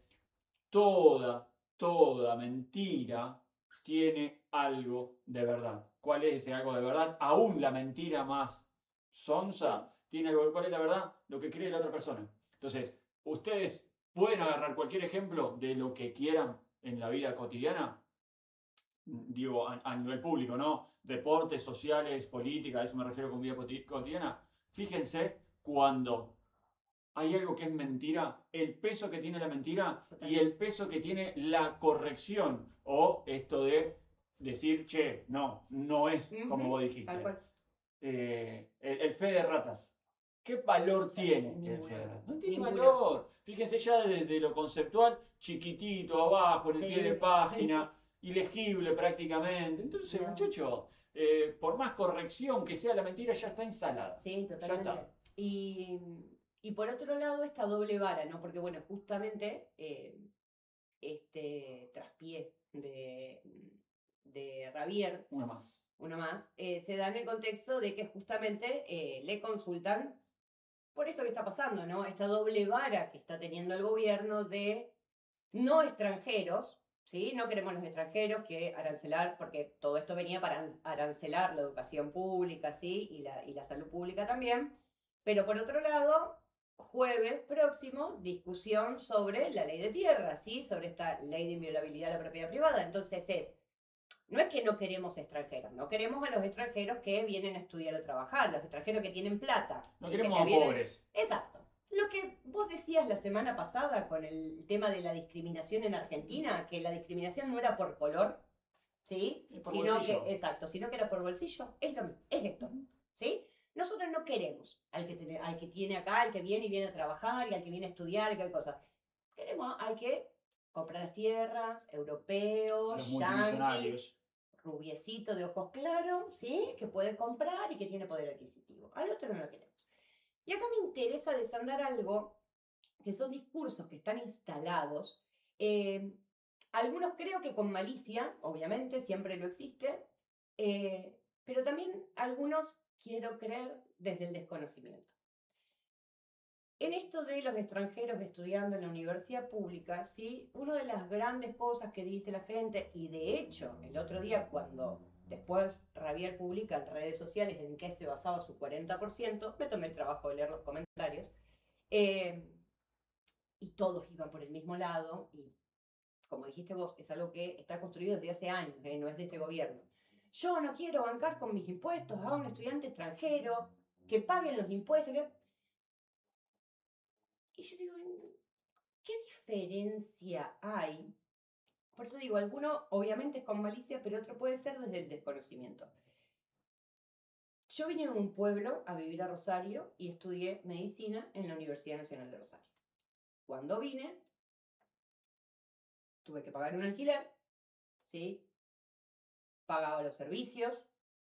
toda mentira tiene algo de verdad. ¿Cuál es ese algo de verdad? Aún la mentira más sonsa tiene algo. ¿Cuál es la verdad? Lo que cree la otra persona. Entonces, ustedes pueden agarrar cualquier ejemplo de lo que quieran en la vida cotidiana, digo, a nivel público, ¿no? Deportes, sociales, política, a eso me refiero con vida cotidiana. Fíjense cuando hay algo que es mentira, el peso que tiene la mentira y Totalmente. el peso que tiene la corrección. O esto de decir, che, no es como Ujú, vos tal dijiste. cual. El fe de ratas. ¿Qué valor Sí, tiene el ninguno. fe de ratas? No tiene Ninguno. valor. Fíjense ya desde lo conceptual, chiquitito, abajo, en el pie de Sí. página, ilegible prácticamente. Entonces, No. muchacho, por más corrección que sea la mentira, ya está instalada. Sí, Ya totalmente. está. Y por otro lado, esta doble vara, ¿no? Porque, bueno, justamente este traspié de Ravier, Una más. uno más, se da en el contexto de que justamente le consultan por esto que está pasando, ¿no? Esta doble vara que está teniendo el gobierno de no extranjeros, ¿sí? No queremos los extranjeros que arancelar, porque todo esto venía para arancelar la educación pública, ¿sí? Y la salud pública también. Pero por otro lado, jueves próximo, discusión sobre la ley de tierra, ¿sí? Sobre esta ley de inviolabilidad de la propiedad privada. Entonces no es que no queremos extranjeros, no queremos a los extranjeros que vienen a estudiar o trabajar, los extranjeros que tienen plata. No ¿Viste? queremos Que a vienen... pobres. Exacto. Lo que vos decías la semana pasada con el tema de la discriminación en Argentina, que la discriminación no era por color, ¿sí? Es por Sino bolsillo. que, exacto, sino que era por bolsillo, es lo mismo, es esto, ¿sí? Nosotros no queremos al que tiene acá, al que viene y viene a trabajar, y al que viene a estudiar, y qué cosa. Queremos al que compra las tierras, A europeo, los yanqui, multimillonarios. rubiecito de ojos claros, ¿sí? Que puede comprar y que tiene poder adquisitivo. Al otro no lo queremos. Y acá me interesa desandar algo que son discursos que están instalados, eh, algunos creo que con malicia, obviamente, siempre lo existe, pero también algunos quiero creer desde el desconocimiento. En esto de los extranjeros estudiando en la universidad pública, ¿sí? Una de las grandes cosas que dice la gente, y de hecho, el otro día cuando después Ravier publica en redes sociales en qué se basaba su 40%, me tomé el trabajo de leer los comentarios, eh, y todos iban por el mismo lado, y como dijiste vos, es algo que está construido desde hace años, no es de este gobierno. Yo no quiero bancar con mis impuestos a un estudiante extranjero, que paguen los impuestos. Y yo digo, ¿qué diferencia hay? Por eso digo, alguno obviamente es con malicia, pero otro puede ser desde el desconocimiento. Yo vine de un pueblo a vivir a Rosario y estudié medicina en la Universidad Nacional de Rosario. Cuando vine, tuve que pagar un alquiler, ¿sí? Pagaba los servicios,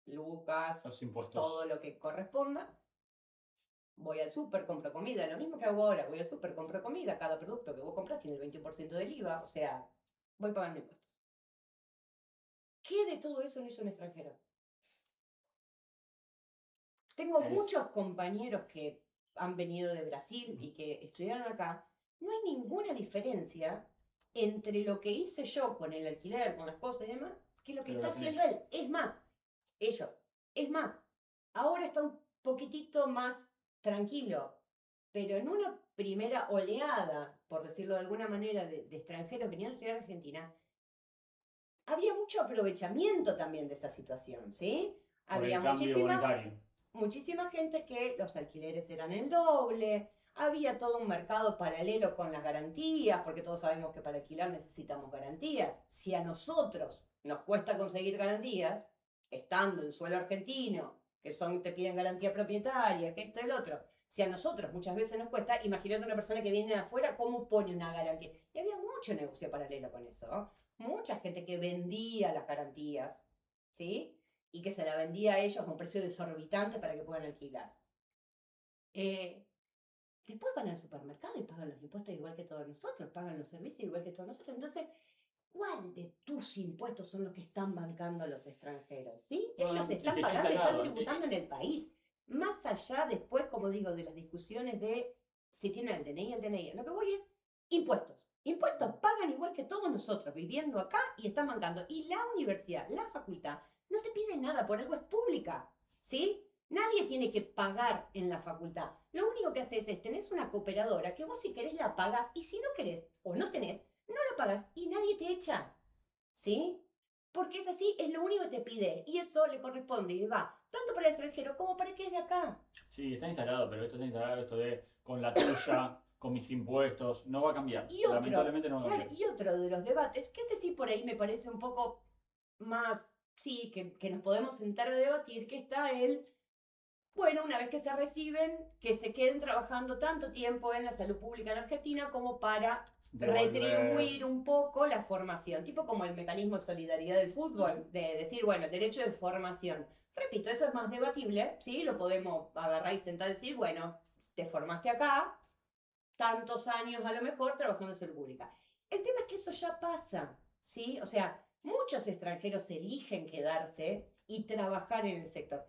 lucas, Los impuestos. todo lo que corresponda. Voy al súper, compro comida, lo mismo que hago ahora, voy al súper, compro comida, cada producto que vos compras tiene el 20% del IVA, o sea, voy pagando impuestos. ¿Qué de todo eso no hizo un extranjero? Tengo muchos compañeros que han venido de Brasil y que estudiaron acá. No hay ninguna diferencia entre lo que hice yo con el alquiler, con las cosas y demás, que lo que Pero está lo tenés. haciendo él. Es más, ellos. Es más, ahora está un poquitito más tranquilo, pero en una primera oleada, por decirlo de alguna manera, de extranjeros que venían a estudiar a Argentina, había mucho aprovechamiento también de esa situación, ¿sí? Por Había el cambio monetario. muchísima gente que los alquileres eran el doble, había todo un mercado paralelo con las garantías, porque todos sabemos que para alquilar necesitamos garantías. Si a nosotros nos cuesta conseguir garantías, estando en suelo argentino, que te piden garantía propietaria, que esto y el otro, si a nosotros muchas veces nos cuesta, imagínate una persona que viene de afuera, ¿cómo pone una garantía? Y había mucho negocio paralelo con eso, ¿no? Mucha gente que vendía las garantías, ¿sí? Y que se la vendía a ellos a un precio desorbitante para que puedan alquilar. Después van al supermercado y pagan los impuestos igual que todos nosotros, pagan los servicios igual que todos nosotros. Entonces, ¿cuál de tus impuestos son los que están bancando a los extranjeros? ¿Sí? No, Ellos no, están es que ya pagando, está están dado. tributando en el país. Más allá después, como digo, de las discusiones de si tienen el DNI. Lo que voy es impuestos. Impuestos pagan igual que todos nosotros, viviendo acá y están bancando. Y la universidad, la facultad, no te pide nada, por algo es pública, ¿sí? Nadie tiene que pagar en la facultad. Lo único que haces es, tenés una cooperadora que vos si querés la pagas y si no querés o no tenés, no la pagas y nadie te echa, ¿sí? porque es así, es lo único que te pide. Y eso le corresponde y va tanto para el extranjero como para el que es de acá. Sí, está instalado, pero esto está instalado, esto de con la tuya, con mis impuestos, no va a cambiar. Y otro, Lamentablemente no va a claro, cambiar. y otro de los debates, que ese sí por ahí me parece un poco más, sí, que nos podemos sentar a debatir, que está bueno, una vez que se reciben, que se queden trabajando tanto tiempo en la salud pública en Argentina como para retribuir un poco la formación, tipo como el mecanismo de solidaridad del fútbol, de decir, bueno, el derecho de formación. Repito, eso es más debatible, ¿sí? Lo podemos agarrar y sentar y decir, bueno, te formaste acá, tantos años a lo mejor trabajando en salud pública. El tema es que eso ya pasa, ¿sí? O sea, muchos extranjeros eligen quedarse y trabajar en el sector.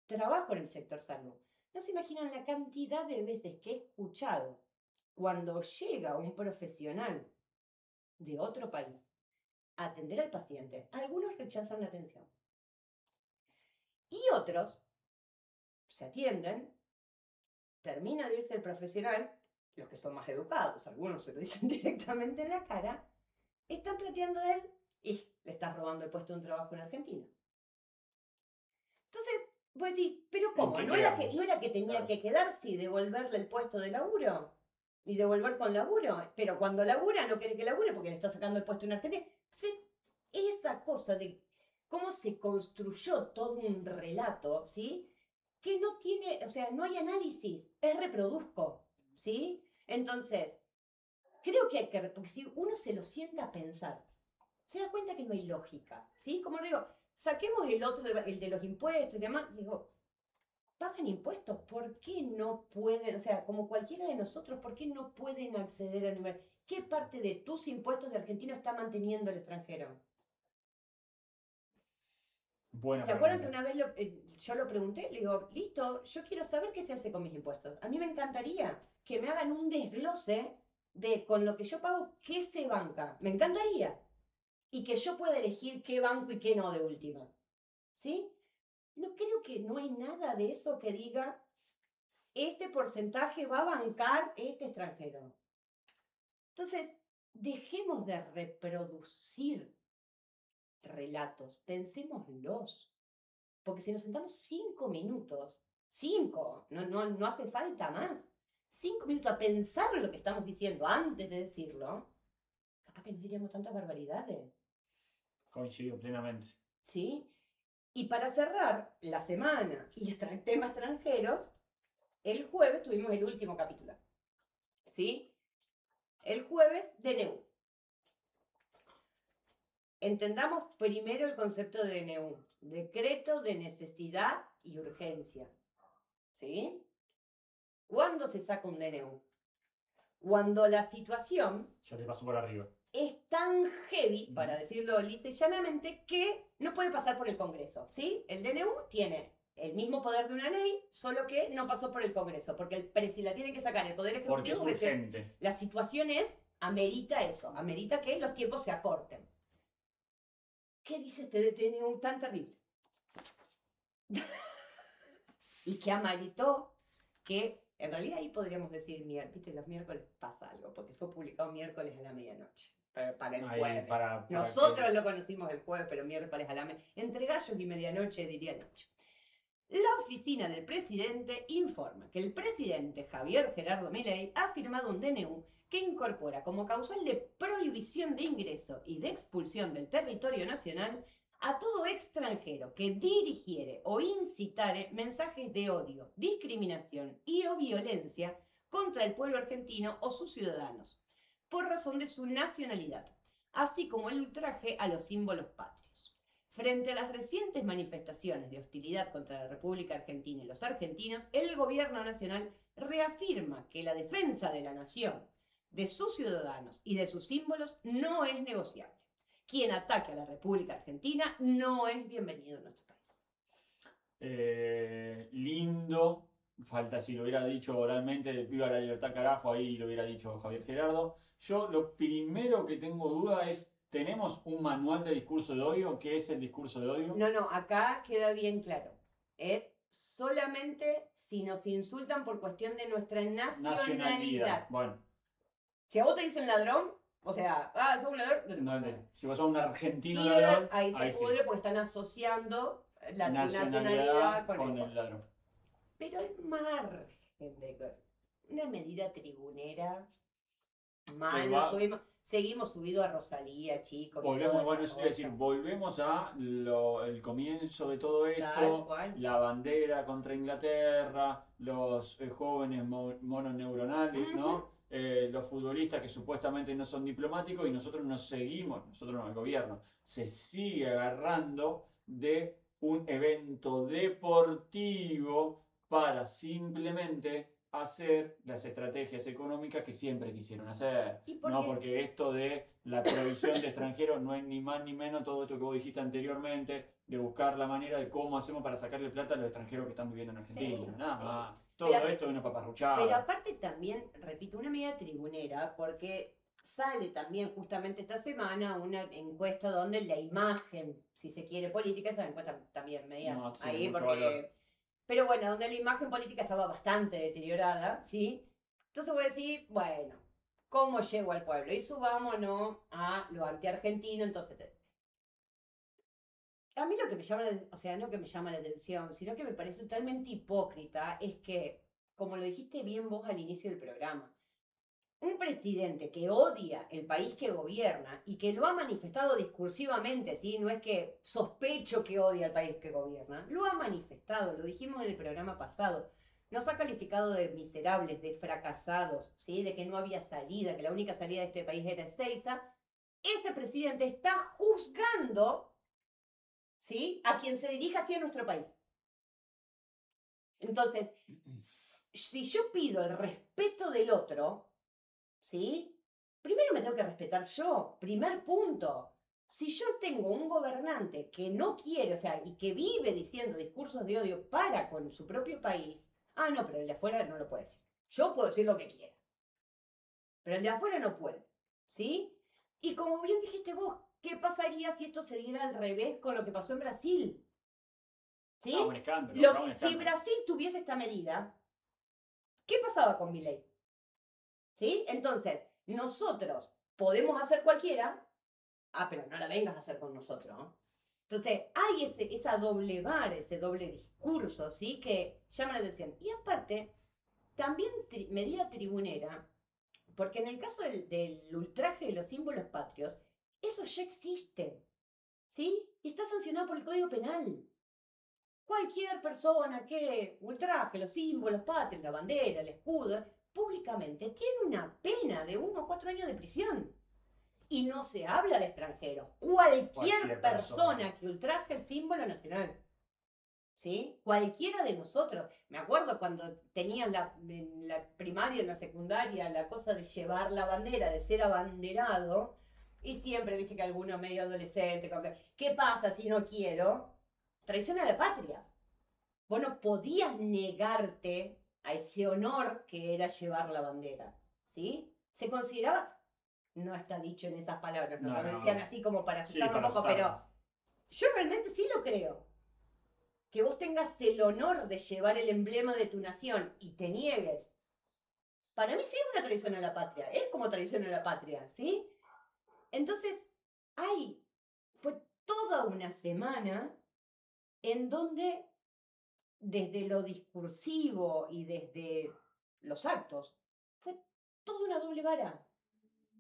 Trabajo en el sector salud. No se imaginan la cantidad de veces que he escuchado cuando llega un profesional de otro país a atender al paciente. Algunos rechazan la atención. Y otros se atienden, termina de irse el profesional, los que son más educados, algunos se lo dicen directamente en la cara, están planteando a él y le estás robando el puesto de un trabajo en Argentina. Entonces, vos decís, ¿pero cómo? ¿No era que tenía que quedarse y devolverle el puesto de laburo? ¿Y devolver con laburo? Pero cuando labura no quiere que labure porque le está sacando el puesto en Argentina. Entonces, esa cosa de cómo se construyó todo un relato, ¿sí? Que no tiene, o sea, no hay análisis, es reproduzco, ¿sí? Entonces, creo que hay que, porque si uno se lo sienta a pensar, se da cuenta que no hay lógica, ¿sí? Como digo, saquemos el otro, el de los impuestos y demás, digo, pagan impuestos, ¿por qué no pueden, o sea, como cualquiera de nosotros, ¿por qué no pueden acceder a nivel? ¿Qué parte de tus impuestos de argentino está manteniendo el extranjero? Buena ¿Se acuerdan pregunta. que una vez yo lo pregunté? Le digo, listo, yo quiero saber qué se hace con mis impuestos. A mí me encantaría que me hagan un desglose de con lo que yo pago, qué se banca. Me encantaría. Y que yo pueda elegir qué banco y qué no de última. ¿Sí? No creo que no hay nada de eso que diga, este porcentaje va a bancar este extranjero. Entonces, dejemos de reproducir relatos, pensémoslos. Porque si nos sentamos 5 minutos, 5, no hace falta más, 5 minutos a pensar lo que estamos diciendo antes de decirlo, capaz que no diríamos tantas barbaridades. Coincido plenamente. ¿Sí? Y para cerrar la semana y temas extranjeros, el jueves tuvimos el último capítulo. ¿Sí? El jueves, DNU. Entendamos primero el concepto de DNU, decreto de necesidad y urgencia. ¿Sí? ¿Cuándo se saca un DNU? Cuando la situación Ya te paso por arriba. es tan heavy, para decirlo lisa y llanamente, que no puede pasar por el Congreso, ¿sí? El DNU tiene el mismo poder de una ley, solo que no pasó por el Congreso, porque si la tiene que sacar el Poder Porque es Ejecutivo, urgente. la situación amerita eso, amerita que los tiempos se acorten. ¿Qué dice este DNU tan terrible? Y que ameritó que, en realidad ahí podríamos decir, viste, los miércoles pasa algo, porque fue publicado miércoles a la medianoche. Para el jueves. Nosotros lo conocimos el jueves, pero miércoles a la medianoche. Entre gallos y medianoche, diría el dicho. La oficina del presidente informa que el presidente Javier Gerardo Milei ha firmado un DNU que incorpora como causal de prohibición de ingreso y de expulsión del territorio nacional a todo extranjero que dirigiere o incitare mensajes de odio, discriminación y o violencia contra el pueblo argentino o sus ciudadanos, por razón de su nacionalidad, así como el ultraje a los símbolos patrios. Frente a las recientes manifestaciones de hostilidad contra la República Argentina y los argentinos, el gobierno nacional reafirma que la defensa de la nación, de sus ciudadanos y de sus símbolos no es negociable. Quien ataque a la República Argentina no es bienvenido en nuestro país. Lindo. Falta si lo hubiera dicho oralmente, viva la libertad carajo, ahí lo hubiera dicho Javier Gerardo. Yo lo primero que tengo duda es, ¿tenemos un manual de discurso de odio? ¿Qué es el discurso de odio? No, acá queda bien claro. Es solamente si nos insultan por cuestión de nuestra nacionalidad. Bueno. Si a vos te dicen ladrón, O sea, sos un ladrón. No, si vos sos un argentino Tiro ladrón, ahí se ahí sí. pudre porque están asociando la Nacionalidad nacionalidad con con el el coso. ladrón. Pero al margen de una medida tribunera, mal, nos Va, subimos, seguimos subido a Rosalía, chicos, y volvemos, toda bueno, esa eso te iba a decir, cosa. volvemos a el comienzo de todo Tal esto, cual. la bandera contra Inglaterra, los jóvenes mononeuronales, Ujú. ¿no? Los futbolistas que supuestamente no son diplomáticos y nosotros nos seguimos, nosotros no, el gobierno, se sigue agarrando de un evento deportivo para simplemente hacer las estrategias económicas que siempre quisieron hacer. ¿Y por No, qué? porque esto de la provisión de extranjeros no es ni más ni menos todo esto que vos dijiste anteriormente, de buscar la manera de cómo hacemos para sacarle plata a los extranjeros que están viviendo en Sí, Argentina. Nada sí. más. Pero, Todo esto es una pero paparruchada. aparte también, repito, una medida tribunera, porque sale también justamente esta semana una encuesta donde la imagen, si se quiere, política, esa encuesta también media No tiene ahí, mucho valor. porque, pero bueno, donde la imagen política estaba bastante deteriorada, ¿sí? Entonces voy a decir, bueno, ¿cómo llego al pueblo? Y subámonos a lo anti-argentino, entonces a mí lo que me llama, o sea, no que me llama la atención, sino que me parece totalmente hipócrita es que, como lo dijiste bien vos al inicio del programa, un presidente que odia el país que gobierna y que lo ha manifestado discursivamente, ¿sí? No es que sospecho que odia el país que gobierna, lo ha manifestado, lo dijimos en el programa pasado. Nos ha calificado de miserables, de fracasados, ¿sí? De que no había salida, que la única salida de este país era Ezeiza. Ese presidente está juzgando, ¿sí? A quien se dirija hacia nuestro país. Entonces, si yo pido el respeto del otro, ¿sí? Primero me tengo que respetar yo, primer punto. Si yo tengo un gobernante que no quiere, o sea, y que vive diciendo discursos de odio para con su propio país, no, pero el de afuera no lo puede decir. Yo puedo decir lo que quiera, pero el de afuera no puede, ¿sí? Y como bien dijiste vos, ¿qué pasaría si esto se diera al revés con lo que pasó en Brasil? ¿Sí? Un escándalo, un Si escándalo. Brasil tuviese esta medida, ¿qué pasaba con mi ley? ¿Sí? Entonces, nosotros podemos hacer cualquiera, pero no la vengas a hacer con nosotros, ¿no? Entonces, hay esa doble vara, ese doble discurso, ¿sí? Que llama la atención. Y aparte, también medida tribunera, porque en el caso del ultraje de los símbolos patrios, eso ya existe, ¿sí? Y está sancionado por el Código Penal. Cualquier persona que ultraje los símbolos patrios, la bandera, el escudo, públicamente, tiene una pena de 1 o 4 años de prisión. Y no se habla de extranjeros. Cualquier persona que ultraje el símbolo nacional. ¿Sí? Cualquiera de nosotros. Me acuerdo cuando tenías en la primaria, en la secundaria, la cosa de llevar la bandera, de ser abanderado. Y siempre viste que alguno medio adolescente, ¿qué pasa si no quiero? Traición a la patria. Vos no podías negarte a ese honor que era llevar la bandera. ¿Sí? Se consideraba, no está dicho en esas palabras, no, lo decían así como para asustarme un poco, pero yo realmente sí lo creo. Que vos tengas el honor de llevar el emblema de tu nación y te niegues. Para mí sí es una traición a la patria, es como traición a la patria, ¿sí? Entonces, fue toda una semana en donde desde lo discursivo y desde los actos, fue toda una doble vara.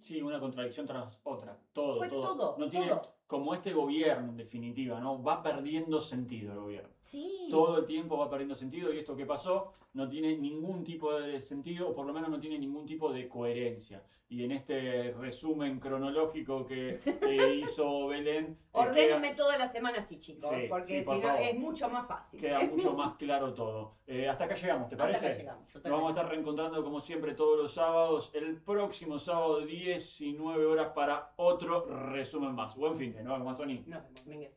Sí, una contradicción tras otra. Todo, Fue todo. todo, No tiene, todo. como este gobierno, en definitiva, ¿no? Va perdiendo sentido el gobierno. Sí. Todo el tiempo va perdiendo sentido y esto que pasó no tiene ningún tipo de sentido, o por lo menos no tiene ningún tipo de coherencia. Y en este resumen cronológico que hizo Belén, Ordénenme toda la semana así, chicos, sí, porque sí, por si no favor. es mucho más fácil. Queda mucho más claro todo. Hasta acá llegamos, ¿te parece? Hasta acá llegamos, Nos vamos a estar reencontrando como siempre todos los sábados. El próximo sábado 19 horas para otro resumen más. Buen fin de, nos vemos, Sony. Nos vemos, Miguel.